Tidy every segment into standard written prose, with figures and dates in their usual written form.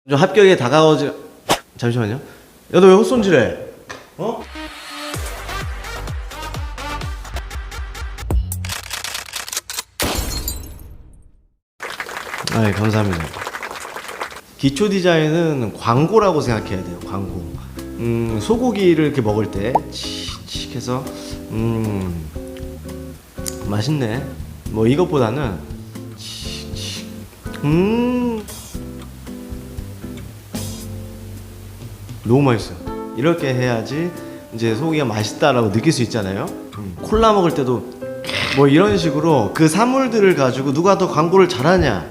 좀 합격에 다가오지. 잠시만요. 야, 너 왜 헛손질해? 어? 아, 감사합니다. 기초 디자인은 광고라고 생각해야 돼요. 광고. 소고기를 이렇게 먹을 때 칙칙 해서 맛있네. 뭐 이것보다는 칙칙 너무 맛있어. 이렇게 해야지 이제 소고기가 맛있다라고 느낄 수 있잖아요. 콜라 먹을 때도 뭐 이런 식으로 그 사물들을 가지고 누가 더 광고를 잘하냐,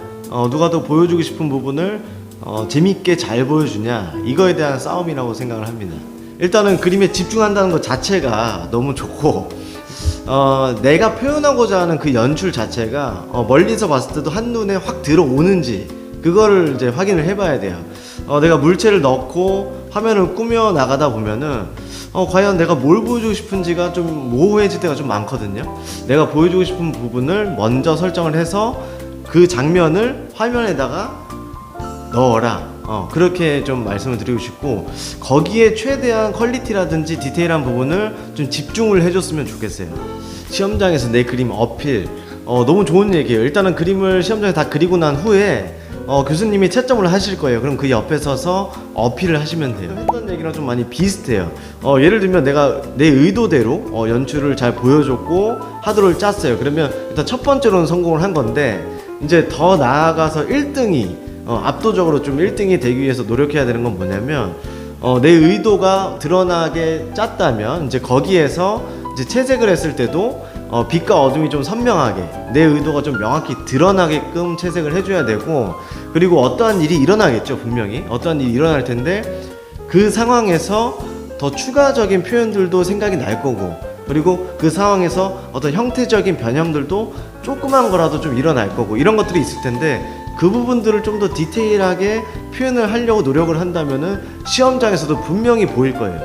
누가 더 보여주고 싶은 부분을 재밌게 잘 보여주냐, 이거에 대한 싸움이라고 생각을 합니다. 일단은 그림에 집중한다는 것 자체가 너무 좋고, 내가 표현하고자 하는 그 연출 자체가 멀리서 봤을 때도 한눈에 확 들어오는지 그거를 이제 확인을 해봐야 돼요. 내가 물체를 넣고 화면을 꾸며 나가다 보면은 과연 내가 뭘 보여주고 싶은지가 좀 모호해질 때가 좀 많거든요. 내가 보여주고 싶은 부분을 먼저 설정을 해서 그 장면을 화면에다가 넣어라, 그렇게 좀 말씀을 드리고 싶고, 거기에 최대한 퀄리티라든지 디테일한 부분을 좀 집중을 해줬으면 좋겠어요. 시험장에서 내 그림 어필, 너무 좋은 얘기예요. 일단은 그림을 시험장에 다 그리고 난 후에 교수님이 채점을 하실 거예요. 그럼 그 옆에 서서 어필을 하시면 돼요. 했던 얘기랑 좀 많이 비슷해요. 예를 들면 내가 내 의도대로 연출을 잘 보여줬고 하도를 짰어요. 그러면 일단 첫 번째로는 성공을 한 건데, 이제 더 나아가서 1등이 압도적으로 좀 1등이 되기 위해서 노력해야 되는 건 뭐냐면, 내 의도가 드러나게 짰다면 이제 거기에서 이제 채색을 했을 때도 빛과 어둠이 좀 선명하게, 내 의도가 좀 명확히 드러나게끔 채색을 해줘야 되고, 그리고 어떠한 일이 일어나겠죠. 분명히 어떠한 일이 일어날 텐데 그 상황에서 더 추가적인 표현들도 생각이 날 거고, 그리고 그 상황에서 어떤 형태적인 변형들도 조그만 거라도 좀 일어날 거고, 이런 것들이 있을 텐데 그 부분들을 좀 더 디테일하게 표현을 하려고 노력을 한다면은 시험장에서도 분명히 보일 거예요.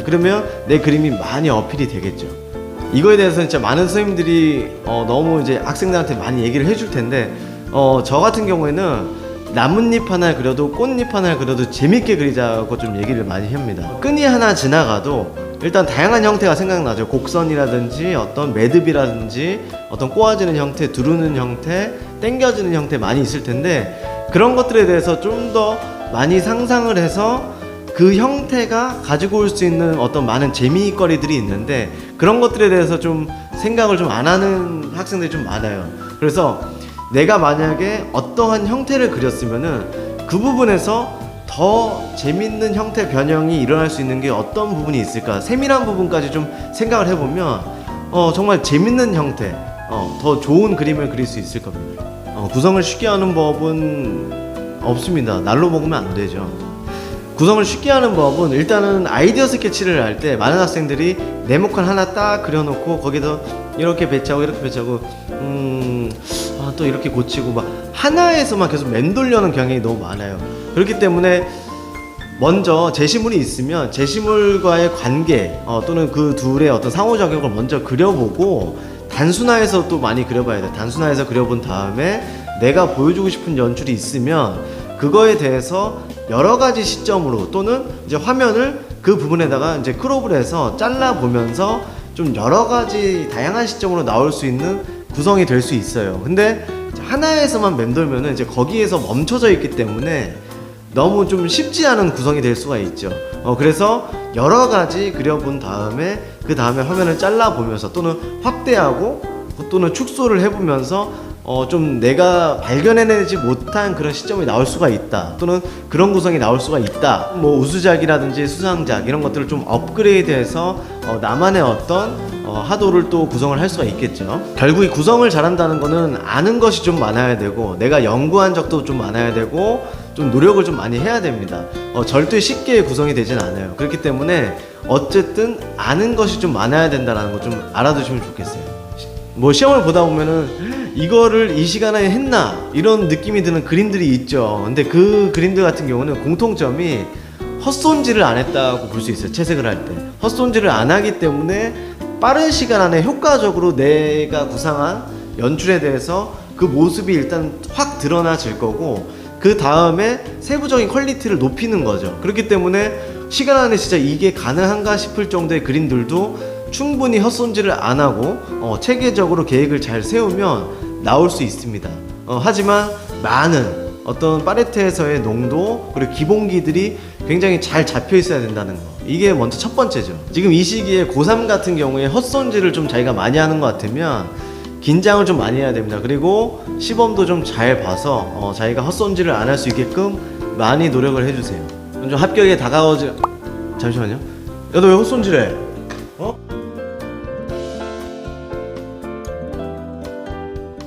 그러면 내 그림이 많이 어필이 되겠죠. 이거에 대해서는 진짜 많은 선생님들이 너무 이제 학생들한테 많이 얘기를 해줄 텐데, 저 같은 경우에는 나뭇잎 하나 그려도 꽃잎 하나 그려도 재밌게 그리자고 좀 얘기를 많이 합니다. 끈이 하나 지나가도 일단 다양한 형태가 생각나죠. 곡선이라든지 어떤 매듭이라든지 어떤 꼬아지는 형태, 두르는 형태, 당겨지는 형태 많이 있을 텐데, 그런 것들에 대해서 좀 더 많이 상상을 해서 그 형태가 가지고 올 수 있는 어떤 많은 재미거리들이 있는데, 그런 것들에 대해서 좀 생각을 좀 안 하는 학생들이 좀 많아요. 그래서 내가 만약에 어떠한 형태를 그렸으면은 그 부분에서 더 재밌는 형태 변형이 일어날 수 있는 게 어떤 부분이 있을까, 세밀한 부분까지 좀 생각을 해보면 정말 재밌는 형태, 더 좋은 그림을 그릴 수 있을 겁니다. 구성을 쉽게 하는 법은 없습니다. 날로 먹으면 안 되죠. 구성을 쉽게 하는 법은, 일단은 아이디어 스케치를 할 때 많은 학생들이 네모칸 하나 딱 그려놓고 거기서 이렇게 배치하고 이렇게 배치하고 또 이렇게 고치고 막 하나에서만 계속 맴돌려는 경향이 너무 많아요. 그렇기 때문에 먼저 제시물이 있으면 제시물과의 관계, 또는 그 둘의 어떤 상호작용을 먼저 그려보고 단순화해서 또 많이 그려봐야 돼. 단순화해서 그려본 다음에 내가 보여주고 싶은 연출이 있으면 그거에 대해서 여러 가지 시점으로, 또는 이제 화면을 그 부분에다가 이제 크롭을 해서 잘라 보면서 좀 여러 가지 다양한 시점으로 나올 수 있는 구성이 될 수 있어요. 근데 하나에서만 맴돌면은 이제 거기에서 멈춰져 있기 때문에 너무 좀 쉽지 않은 구성이 될 수가 있죠. 그래서 여러 가지 그려본 다음에 그 다음에 화면을 잘라 보면서, 또는 확대하고 또는 축소를 해보면서 좀 내가 발견해내지 못한 그런 시점이 나올 수가 있다, 또는 그런 구성이 나올 수가 있다. 뭐 우수작이라든지 수상작 이런 것들을 좀 업그레이드해서 나만의 어떤 하도를 또 구성을 할 수가 있겠죠. 결국 이 구성을 잘한다는 거는 아는 것이 좀 많아야 되고, 내가 연구한 적도 좀 많아야 되고, 좀 노력을 좀 많이 해야 됩니다. 절대 쉽게 구성이 되진 않아요. 그렇기 때문에 어쨌든 아는 것이 좀 많아야 된다는 거 좀 알아두시면 좋겠어요. 뭐 시험을 보다 보면은 이거를 이 시간에 했나 이런 느낌이 드는 그림들이 있죠. 근데 그 그림들 같은 경우는 공통점이 헛손질을 안 했다고 볼 수 있어요. 채색을 할 때 헛손질을 안 하기 때문에 빠른 시간 안에 효과적으로 내가 구상한 연출에 대해서 그 모습이 일단 확 드러나질 거고, 그 다음에 세부적인 퀄리티를 높이는 거죠. 그렇기 때문에 시간 안에 진짜 이게 가능한가 싶을 정도의 그림들도 충분히 헛손질을 안 하고 체계적으로 계획을 잘 세우면 나올 수 있습니다. 하지만 많은 어떤 팔레트에서의 농도 그리고 기본기들이 굉장히 잘 잡혀 있어야 된다는 거, 이게 먼저 첫 번째죠. 지금 이 시기에 고3 같은 경우에 헛손질을 좀 자기가 많이 하는 것 같으면 긴장을 좀 많이 해야 됩니다. 그리고 시범도 좀 잘 봐서 자기가 헛손질을 안 할 수 있게끔 많이 노력을 해주세요. 좀 합격에 다가오지. 잠시만요. 야, 너 왜 헛손질해?